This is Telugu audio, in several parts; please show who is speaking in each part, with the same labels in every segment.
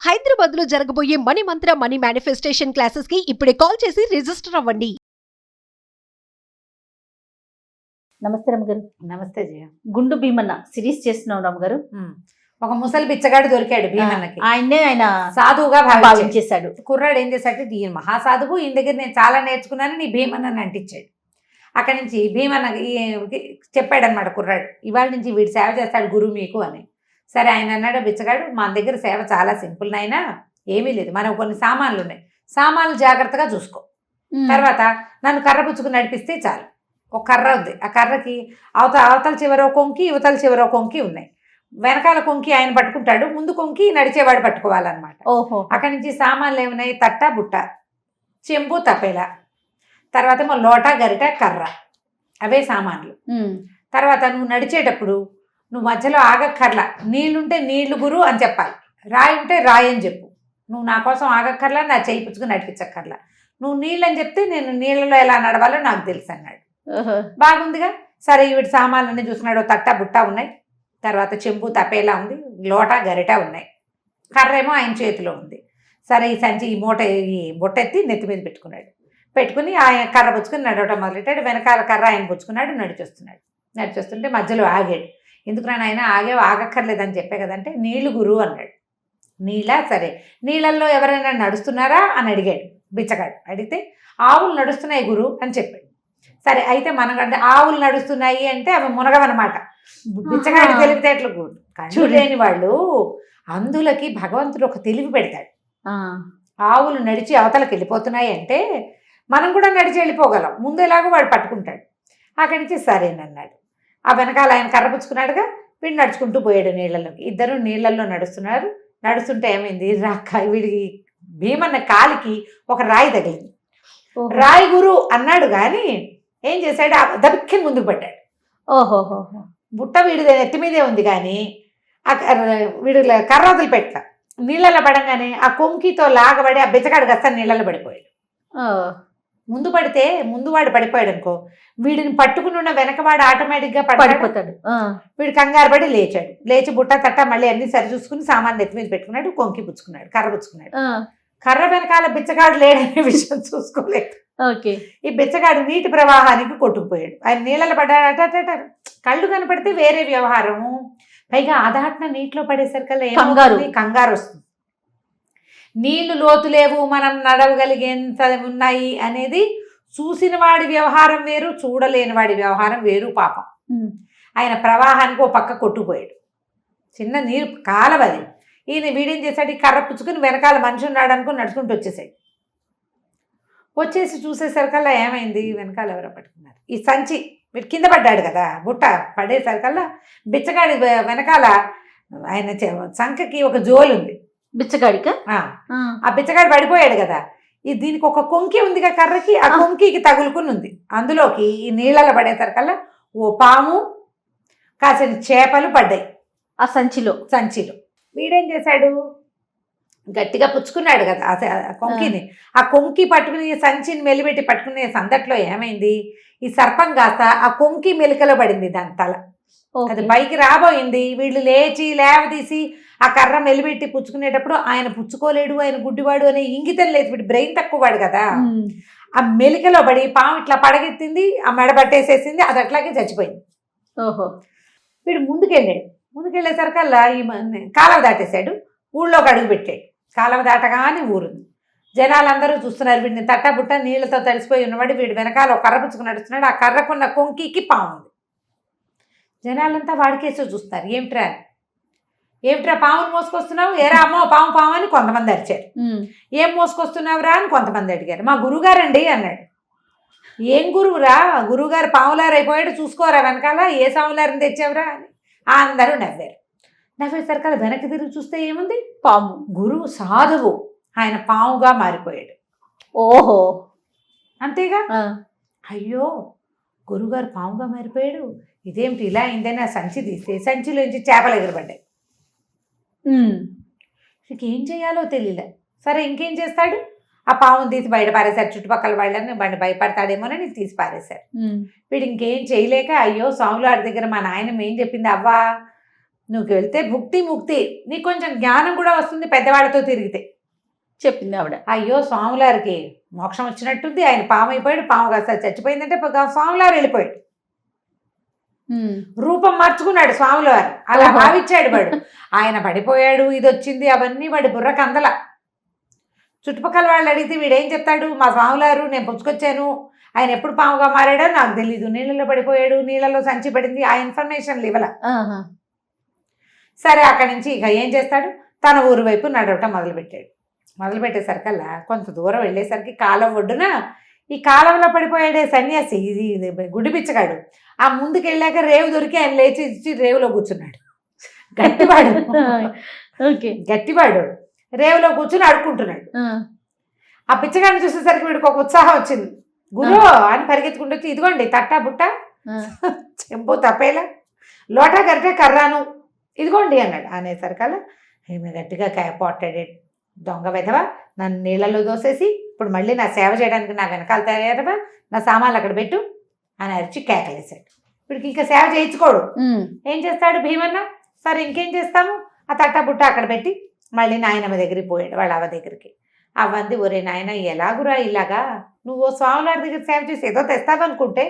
Speaker 1: హైదరాబాద్ లో జరగబోయే మనీ మంత్ర మనీ మేనిఫెస్టేషన్ క్లాసెస్ కి ఇప్పుడే కాల్ చేసి రిజిస్టర్ అవ్వండి.
Speaker 2: నమస్తే రమ్మగారు.
Speaker 3: నమస్తే జయ.
Speaker 2: గుండు భీమన్న సిరీస్ చేస్తున్నాం రమ్మగారు.
Speaker 3: ఒక ముసలి బిచ్చగాడు దొరికాడు భీమన్నకి.
Speaker 2: ఆయన
Speaker 3: సాధువుగా
Speaker 2: భావించేశాడు.
Speaker 3: కుర్రాడు ఏం చేశాడు, ఈ మహాసాధువు ఈయన దగ్గర నేను చాలా నేర్చుకున్నాను, నీ భీమన్నని అంటించాడు. అక్కడి నుంచి భీమన్న చెప్పాడనమాట కుర్రాడు, ఇవాళ నుంచి వీడు సేవ చేస్తాడు గురువు మీకు అని. సరే ఆయన అన్నాడు బిచ్చగాడు, మన దగ్గర సేవ చాలా సింపుల్ నాయనా, ఏమీ లేదు, మనకు కొన్ని సామాన్లు ఉన్నాయి, సామాన్లు జాగ్రత్తగా చూసుకో, తర్వాత నన్ను కర్ర పుచ్చుకుని నడిపిస్తే చాలు. ఒక కర్ర ఉంది, ఆ కర్రకి అవతల చివరో కొంకి యువతల చివరో కొంకి ఉన్నాయి. వెనకాల కొంకి ఆయన పట్టుకుంటాడు, ముందు కొంకి నడిచేవాడు పట్టుకోవాలన్నమాట.
Speaker 2: ఓహో.
Speaker 3: అక్కడి నుంచి సామాన్లు ఏమున్నాయి, తట్ట బుట్ట, చెంబు తపేల, తర్వాత ఏమో లోట గరిట కర్ర, అవే సామాన్లు. తర్వాత నువ్వు నడిచేటప్పుడు నువ్వు మధ్యలో ఆగక్కర్లా, నీళ్లుంటే నీళ్లు గురు అని చెప్పాలి, రాయి ఉంటే రాయి అని చెప్పు. నువ్వు నా కోసం ఆగక్కర్లా, నా చేయి పుచ్చుకుని నడిపించక్కర్లా, నువ్వు నీళ్ళని చెప్తే నేను నీళ్ళలో ఎలా నడవాలో నాకు తెలుసు అన్నాడు. బాగుందిగా. సరే వీటి సామాన్లన్నీ చూసుకున్నాడు, తట్ట బుట్ట ఉన్నాయి, తర్వాత చెంబు తపేలా ఉంది, లోట గరిట ఉన్నాయి, కర్ర ఏమో ఆయన చేతిలో ఉంది. సరే ఈ సంచి ఈ బుట్ట ఎత్తి నెత్తి మీద పెట్టుకుని ఆయన కర్ర పుచ్చుకుని నడవటం మొదలెట్టాడు. వెనకాల కర్ర ఆయన పుచ్చుకున్నాడు, నడిచొస్తుంటే మధ్యలో ఆగాడు. ఎందుకురా ఆయన ఆగక్కర్లేదని చెప్పే కదంటే, నీళ్లు గురు అన్నాడు. నీళ్ళ? సరే నీళ్ళల్లో ఎవరైనా నడుస్తున్నారా అని అడిగాడు బిచ్చగాడు. అడిగితే ఆవులు నడుస్తున్నాయి గురు అని చెప్పాడు. సరే అయితే మనకంటే ఆవులు నడుస్తున్నాయి అంటే అవి మునగవన్నమాట. బిచ్చగాడి తెలివితేటలు చూడలేని వాళ్ళు అందులకి భగవంతుడు ఒక తెలివి పెడతాడు. ఆవులు నడిచి అవతలకి వెళ్ళిపోతున్నాయి అంటే మనం కూడా నడిచి వెళ్ళిపోగలం, ముందు ఎలాగో వాడు పట్టుకుంటాడు. అక్కడి నుంచి సరేనన్నాడు. ఆ వెనకాల ఆయన కర్ర పుచ్చుకున్నాడుగా, వీడు నడుచుకుంటూ పోయాడు నీళ్ళలోకి. ఇద్దరు నీళ్ళల్లో నడుస్తుంటే ఏమైంది, వీడికి భీమన్న కాలికి ఒక రాయి తగిలింది. రాయి గురు అన్నాడు కానీ ఏం చేశాడు, దబిక్కిని ముందుకు పడ్డాడు. ఓహోహో. బుట్ట వీడి ఎత్తి మీదే ఉంది కానీ వీడు కర్ర వదిలిపెట్ట, నీళ్ళలో పడంగానే ఆ కొంకితో లాగబడి ఆ బిచ్చగాడు గస్తా నీళ్ళలో పడిపోయాడు. ముందు వాడు పడిపోయాడు అనుకో, వీడిని పట్టుకుని ఉన్న వెనకవాడు ఆటోమేటిక్గా పడిపోతాడు. వీడు కంగారు పడి లేచి బుట్ట తట్ట మళ్ళీ అన్ని సరి చూసుకుని సామాన్ ఎత్తి మీద పెట్టుకున్నాడు, కొంకి పుచ్చుకున్నాడు, కర్ర పుచ్చుకున్నాడు. కర్ర వెనకాల బిచ్చగాడు లేడనే విషయం చూసుకోలేదు. ఈ బిచ్చగాడు నీటి ప్రవాహానికి కొట్టుకుపోయాడు. ఆయన నీళ్ళలో పడ్డాడట, కళ్ళు కనపడితే వేరే వ్యవహారము, పైగా అదాట్న నీటిలో పడేసరికల్లా కంగారు వస్తుంది. నీళ్లు లోతు లేవు, మనం నడవగలిగేంత ఉన్నాయి అనేది చూసిన వాడి వ్యవహారం వేరు, చూడలేని వాడి వ్యవహారం వేరు. పాపం ఆయన ప్రవాహానికి ఓ పక్క కొట్టుకుపోయాడు, చిన్న నీరు కాలవది. ఈయన వీడేం చేశాడు, ఈ కర్ర పుచ్చుకుని వెనకాల మనిషి ఉన్నాడు అనుకుని నడుచుకుంటూ వచ్చేసి చూసేసరికల్లా ఏమైంది, వెనకాల ఎవరో పట్టుకున్నారు ఈ సంచి. వీడు కింద పడ్డాడు కదా, బుట్ట పడేసరికల్లా బిచ్చగాడి వెనకాల ఆయన సంఖకి ఒక జోలు ఉంది
Speaker 2: బిచ్చగాడికి.
Speaker 3: ఆ బిచ్చగాడు పడిపోయాడు కదా, దీనికి ఒక కొంకి ఉందిగా కర్రకి, ఆ కొంకికి తగులుకుని ఉంది. అందులోకి ఈ నీళ్ళలో పడేసరికల్లా ఓ పాము కాసిన చేపలు పడ్డాయి
Speaker 2: ఆ సంచిలో.
Speaker 3: వీడేం చేశాడు, గట్టిగా పుచ్చుకున్నాడు కదా ఆ కొంకిని. ఆ కొంకి పట్టుకుని సంచిని మెలిపెట్టి పట్టుకునే సందట్లో ఏమైంది, ఈ సర్పం కాస్త ఆ కొంకి మెలికలో పడింది దాని తల. అది పైకి రాబోయింది. వీళ్ళు లేవదీసి ఆ కర్ర మెలిపెట్టి పుచ్చుకునేటప్పుడు ఆయన పుచ్చుకోలేడు, ఆయన గుడ్డివాడు అనే ఇంగితం లేదు, వీడు బ్రెయిన్ తక్కువవాడు కదా. ఆ మెలికలో పడి పాము ఇట్లా పడగెత్తింది, ఆ మెడ పట్టేసేసింది, అది అట్లాగే చచ్చిపోయింది.
Speaker 2: ఓహో.
Speaker 3: వీడు ముందుకెళ్ళేసరికల్లా ఈ కాలువ దాటేశాడు, ఊళ్ళోకి అడుగు పెట్టాడు. కాలువ దాటగానే ఊరుంది, జనాలందరూ చూస్తున్నారు వీడిని. తట్టబుట్ట నీళ్లతో తడిసిపోయి ఉన్నవాడు వీడు వెనకాల ఒక కర్ర పుచ్చుకుని నడుస్తున్నాడు. ఆ కర్రకున్న కొంకికి పాము ఉంది. జనాలంతా వాడికేసో చూస్తున్నారు, ఏమిట్రా పామును మోసుకొస్తున్నావు, ఏరా అమ్మో పాము అని కొంతమంది అరిచారు. ఏం మోసుకొస్తున్నావురా అని కొంతమంది అడిగారు. మా గురువుగారండి అన్నాడు. ఏం గురువురా, గురువుగారు పాములారైపోయాడు, చూసుకోరా వెనకాల, ఏ సాములారిని తెచ్చావురా అని అందరూ నవ్వేసరికల్లా వెనక్కి తిరిగి చూస్తే ఏముంది, పాము. గురువు సాధువు, ఆయన పాముగా మారిపోయాడు.
Speaker 2: ఓహో,
Speaker 3: అంతేగా. అయ్యో గురువుగారు పాముగా మారిపోయాడు, ఇదేమిటి ఇలా అయిందని ఆ సంచి తీస్తే సంచిలోంచి చేపలు ఎగరబడ్డాయి. ఏం చేయాలో తెలియలే. సరే ఇంకేం చేస్తాడు, ఆ పాముని తీసి బయట పారేశారు. చుట్టుపక్కల వాళ్ళని భయపడతాడేమోనని తీసి పారేశారు. వీడు ఇంకేం చేయలేక, అయ్యో స్వాములారి దగ్గర మా నాయనమ్మ ఏం చెప్పింది, అవ్వా నువ్వు వెళ్తే భుక్తి ముక్తి నీకు కొంచెం జ్ఞానం కూడా వస్తుంది పెద్దవాళ్ళతో తిరిగితే.
Speaker 2: చెప్పింది ఆవిడ.
Speaker 3: అయ్యో స్వాములారికి మోక్షం వచ్చినట్టుంది, ఆయన పాము అయిపోయాడు, పాము కాస్త చచ్చిపోయిందంటే స్వాములారు వెళ్ళిపోయాడు, రూపం మార్చుకున్నాడు స్వాముల వారు, అలా భావించాడు వాడు. ఆయన పడిపోయాడు, ఇది వచ్చింది, అవన్నీ వాడి బుర్రకు అందల. చుట్టుపక్కల వాళ్ళు అడిగితే వీడేం చెప్తాడు, మా స్వాములారు నేను పుచ్చుకొచ్చాను, ఆయన ఎప్పుడు పాముగా మారాడో నాకు తెలీదు, నీళ్ళలో పడిపోయాడు, నీళ్ళలో సంచి పడింది, ఆ ఇన్ఫర్మేషన్లు ఇవ్వాల. సరే అక్కడి నుంచి ఇక ఏం చేస్తాడు, తన ఊరు వైపు నడవటం మొదలుపెట్టేసరికల్లా కొంత దూరం వెళ్ళేసరికి కాలం ఒడ్డున ఈ కాలంలో పడిపోయాడే సన్యాసి, ఇది గుడిపిచ్చగాడు, ఆ ముందుకు వెళ్ళాక రేవు దొరికి ఆయన లేచి ఇచ్చి రేవులో కూర్చున్నాడు. గట్టివాడు గట్టివాడు రేవులో కూర్చుని అడుక్కుంటున్నాడు. ఆ పిచ్చగాడిని చూసేసరికి వీడికి ఒక ఉత్సాహం వచ్చింది. గురు అని పరిగెత్తుకుంటూ వచ్చి, ఇదిగోండి తట్టా బుట్ట, చెంబు తప్పేలా, లోటా గరిటె కర్రాను, ఇదిగోండి అన్నాడు. అనేసరికల్లా ఈమె గట్టిగా పొట్టాడు, దొంగ వెధవా, నన్ను నీళ్ళలో దోసేసి ఇప్పుడు మళ్ళీ నా సేవ చేయడానికి నా వెనకాల తయారవా, నా సామాన్లు అక్కడ పెట్టు అని అరిచి కేకలేశాడు. వీడికి ఇంకా సేవ చేయించుకోడు. ఏం చేస్తాడు భీమన్న, సరే ఇంకేం చేస్తాము, ఆ తట్టా బుట్ట అక్కడ పెట్టి మళ్ళీ నాయనమ్మ దగ్గరికి పోయాడు, వాళ్ళ అవ్వ దగ్గరికి. అవ్వంది, ఒరే నాయన ఎలాగురా ఇలాగా, నువ్వు స్వాములారి దగ్గర సేవ చేసి ఏదో తెస్తావనుకుంటే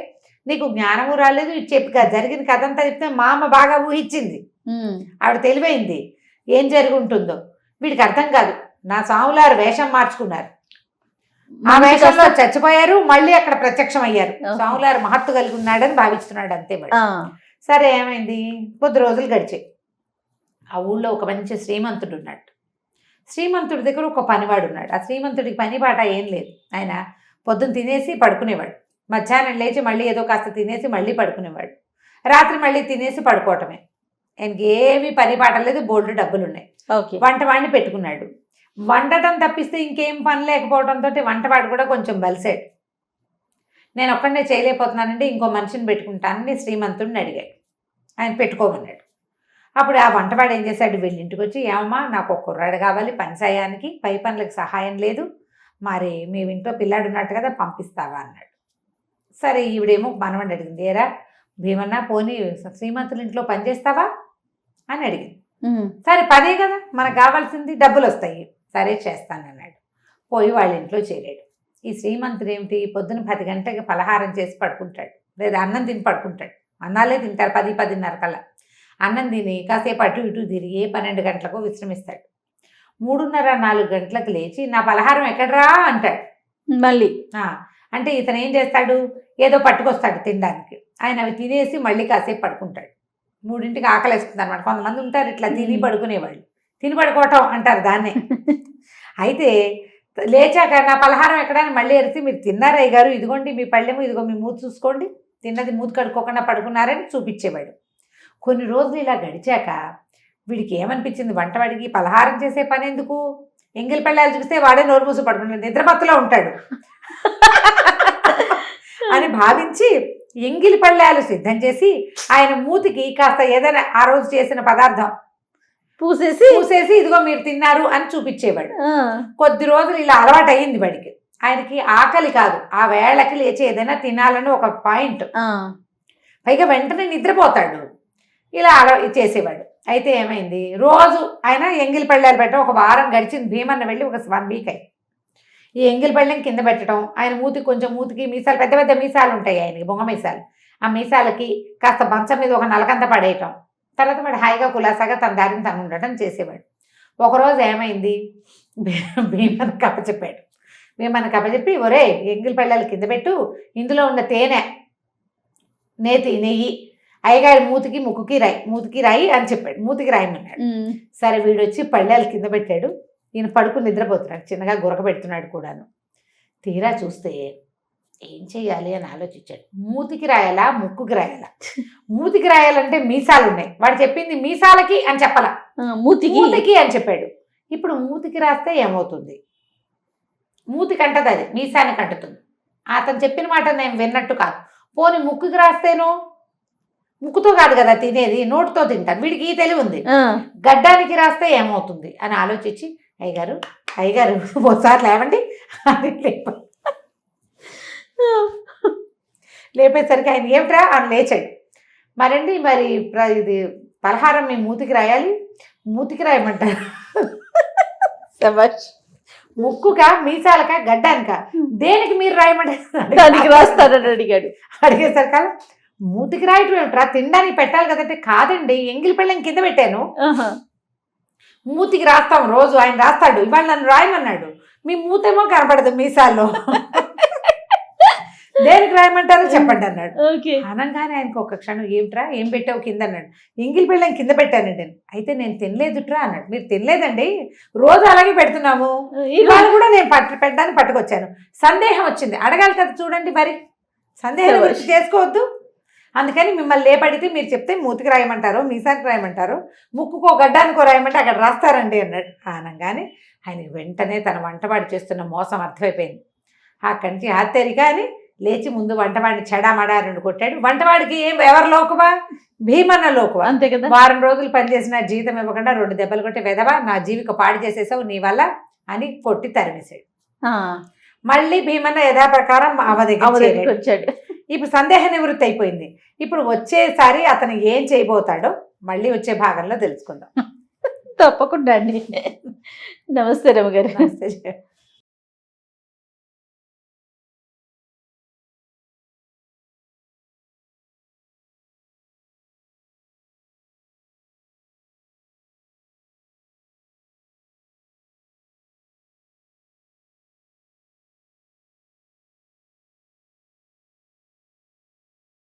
Speaker 3: నీకు జ్ఞానము రాలేదు, ఇది చెప్పి జరిగిన కథ అంతా చెప్తే మా అమ్మ బాగా ఊహించింది, ఆవిడ తెలివైంది, ఏం జరిగి ఉంటుందో వీడికి అర్థం కాదు. నా స్వాములారు వేషం మార్చుకున్నారు, ఆ వేషంలో చచ్చిపోయారు, మళ్ళీ అక్కడ ప్రత్యక్షం అయ్యారు, స్వాములారు మహత్తు కలిగి ఉన్నాడని భావిస్తున్నాడు అంతే. మరి సరే ఏమైంది, కొద్ది రోజులు గడిచాయి. ఆ ఊళ్ళో ఒక మంచి శ్రీమంతుడు ఉన్నాడు. శ్రీమంతుడి దగ్గర ఒక పనివాడు ఉన్నాడు. ఆ శ్రీమంతుడికి పని పాట ఏం లేదు. ఆయన పొద్దున్న తినేసి పడుకునేవాడు, మధ్యాహ్నం లేచి మళ్ళీ ఏదో కాస్త తినేసి మళ్ళీ పడుకునేవాడు, రాత్రి మళ్ళీ తినేసి పడుకోవటమే. ఆయనకి ఏమీ పని పాట లేదు, బోల్డ్ డబ్బులు ఉన్నాయి. వంటవాడిని పెట్టుకున్నాడు. వండటం తప్పిస్తే ఇంకేం పని లేకపోవడంతో వంటవాడు కూడా కొంచెం బలిసాడు. నేను ఒక్కడనే చేయలేకపోతున్నానండి, ఇంకో మనిషిని పెట్టుకుంటానని శ్రీమంతుడిని అడిగాడు. ఆయన పెట్టుకోమన్నాడు. అప్పుడు ఆ వంటవాడు ఏం చేశాడు, వీళ్ళ ఇంటికి వచ్చి, ఏమమ్మా నాకు ఒక కుర్రాడు కావాలి పని సాయానికి, పై పనులకు సహాయం లేదు, మరి మీ ఇంట్లో పిల్లాడు ఉన్నట్టు కదా పంపిస్తావా అన్నాడు. సరే ఈవిడేమో మనవని అడిగింది, ఏరా భీమన్న పోనీ శ్రీమంతుల ఇంట్లో పని చేస్తావా అని అడిగింది. సరే పనే కదా మనకు కావాల్సింది, డబ్బులు వస్తాయి, సరే చేస్తానన్నాడు. పోయి వాళ్ళ ఇంట్లో చేరాడు. ఈ శ్రీమంతుడు ఏమిటి, పొద్దున 10 గంటలకి పలహారం చేసి పడుకుంటాడు, లేదా అన్నం తిని పడుకుంటాడు. అన్నాలే తింటారు 10-10:30 కల్లా. అన్నం తిని కాసేపు అటు ఇటు తిరిగి 12 గంటలకు విశ్రమిస్తాడు. 3:30-4 గంటలకు లేచి నా పలహారం ఎక్కడరా అంటాడు మళ్ళీ. అంటే ఇతను ఏం చేస్తాడు, ఏదో పట్టుకొస్తాడు తినడానికి, ఆయన అవి తినేసి మళ్ళీ కాసేపు పడుకుంటాడు. 3ంటికి ఆకలేస్తుంది అనమాట. కొంతమంది ఉంటారు ఇట్లా తిని పడుకునేవాళ్ళు, తిని పడుకోవటం అంటారు దాన్నే. అయితే లేచాక నా పలహారం ఎక్కడని మళ్ళీ ఎరిసి, మీరు తిన్నారయ్య గారు, ఇదిగోండి మీ పళ్ళెము, ఇదిగో మీ మూతి చూసుకోండి, తిన్నది మూతి కడుక్కోకుండా పడుకున్నారని చూపించేవాడు. కొన్ని రోజులు ఇలా గడిచాక వీడికి ఏమనిపించింది, వంటవాడికి పలహారం చేసే పని ఎందుకు, ఎంగిలి పళ్ళాలు చూస్తే వాడే నోరు మూసి పడుకుంటాడు, నిద్రపత్తులో ఉంటాడు అని భావించి ఎంగిలి పళ్ళాలు సిద్ధం చేసి ఆయన మూతికి కాస్త ఏదైనా ఆ రోజు చేసిన పదార్థం పూసేసి ఇదిగో మీరు తిన్నారు అని చూపించేవాడు. కొద్ది రోజులు ఇలా అలవాటు అయ్యింది వాడికి. ఆయనకి ఆకలి కాదు, ఆ వేళకి లేచి ఏదైనా తినాలని ఒక పాయింట్, పైగా వెంటనే నిద్రపోతాడు. ఇలా చేసేవాడు. అయితే ఏమైంది, రోజు ఆయన ఎంగిలి పళ్ళాలు పెట్టడం ఒక వారం గడిచింది. భీమన్న వెళ్ళి ఒక 1 వీక్ అయ్యి ఈ ఎంగిలి పళ్ళెం కింద పెట్టడం, ఆయన మూతికి మీసాలు, పెద్ద పెద్ద మీసాలు ఉంటాయి ఆయనకి, బొంగ మీసాలు, ఆ మీసాలకి కాస్త మంచం మీద ఒక నలకంత పడేయటం. తర్వాత వాడు హాయిగా కులాసాగా తన దారిని తను ఉండటం చేసేవాడు. ఒకరోజు ఏమైంది, భీమన్నకి అప్పచెప్పాడు. భీమన్నకి అప్పచెప్పి, ఒరే ఎంగిలి పళ్ళాలు కింద పెట్టు, ఇందులో ఉన్న తేనె, నెయ్యి అయ్యగారి మూతికి రాయి అని చెప్పాడు. మూతికి రాయమన్నాడు. సరే వీడు వచ్చి పళ్ళాలు కింద పెట్టాడు. ఈయన పడుకుని నిద్రపోతున్నాడు, చిన్నగా గురక పెడుతున్నాడు కూడాను. తీరా చూస్తే ఏం చెయ్యాలి అని ఆలోచించాడు. మూతికి రాయాలా ముక్కుకి రాయాలా? మూతికి రాయాలంటే మీసాలు ఉన్నాయి, వాడు చెప్పింది మీసాలకి అని చెప్పాల, మూతికి అని చెప్పాడు. ఇప్పుడు మూతికి రాస్తే ఏమవుతుంది, మూతికి అంటది, అది మీసానికి అంటుతుంది. అతను చెప్పిన మాట నేను విన్నట్టు కాదు. పోనీ ముక్కుకి రాస్తేనో, ముక్కుతో కాదు కదా తినేది, నోటితో తింటాను, వీడికి ఈ తెలివి ఉంది. గడ్డానికి రాస్తే ఏమవుతుంది అని ఆలోచించి, అయ్యగారు ఒకసారి లేవండి అని లేపేసరికి ఆయన ఏమిట్రా అని లేచాడు. మరి ఇది పలహారం మీ మూతికి రాయాలి, మూతికి రాయమంటారు.
Speaker 2: శభాష్.
Speaker 3: ముక్కుక, మీసాలక, గడ్డానిక, దేనికి మీరు రాయమంటారు?
Speaker 2: దానికి రాస్తానని అడిగాడు.
Speaker 3: అడిగేసరి కాదు, మూతికి రాయటం ఏమిట్రా, తినడానికి పెట్టాలి కదంటే, కాదండి ఎంగిలి పెళ్ళం కింద పెట్టాను, మూతికి రాస్తాం రోజు, ఆయన రాస్తాడు, ఇవాళ నన్ను రాయమన్నాడు, మీ మూతేమో కనపడదు మీసాల్లో, దేనికి రాయమంటారో చెప్పండి అన్నాడు. అనగానే ఆయనకు ఒక క్షణం, ఏమిట్రా ఏం పెట్టావు కింద అన్నాడు. ఎంగిలి పెళ్ళం కింద పెట్టానండి. అయితే నేను తినలేదుట్రా అన్నాడు. మీరు తినలేదండి, రోజు అలాగే పెడుతున్నాము, ఇవాళ కూడా నేను పెట్టడానికి పట్టుకొచ్చాను, సందేహం వచ్చింది అడగాలి కదా, చూడండి మరి సందేహం గురించి చేసుకోవద్దు, అందుకని మిమ్మల్ని లేపడితే మీరు చెప్తే మూతికి రాయమంటారు, మీసానికి రాయమంటారు, ముక్కుకో గడ్డానికో రాయమంటే అక్కడ రాస్తారండి అన్నాడు. అనగానే ఆయన వెంటనే తన వంటవాడి చేస్తున్న మోసం అర్థమైపోయింది. అక్కడి నుంచి హత్తెరిగా అని లేచి ముందు వంటవాడిని చెడామడా రెండు కొట్టాడు. వంటవాడికి ఎవరు లోకువా? భీమన్న లోకువా,
Speaker 2: అంతే కదా.
Speaker 3: వారం రోజులు పనిచేసిన జీతం ఇవ్వకుండా 2 దెబ్బలు కొట్టి, వెదవా నా జీవిక పాడు చేసేసావు నీ వల్ల అని కొట్టి తరిమేశాడు. మళ్ళీ భీమన్న యథాప్రకారం అవధికి
Speaker 2: వచ్చాడు.
Speaker 3: ఇప్పుడు సందేహ నివృత్తి అయిపోయింది. ఇప్పుడు వచ్చేసారి అతను ఏం చేయబోతాడో మళ్ళీ వచ్చే భాగంలో తెలుసుకుందాం.
Speaker 2: తప్పకుండా అండి. నమస్తే రమగారు.
Speaker 3: నమస్తే.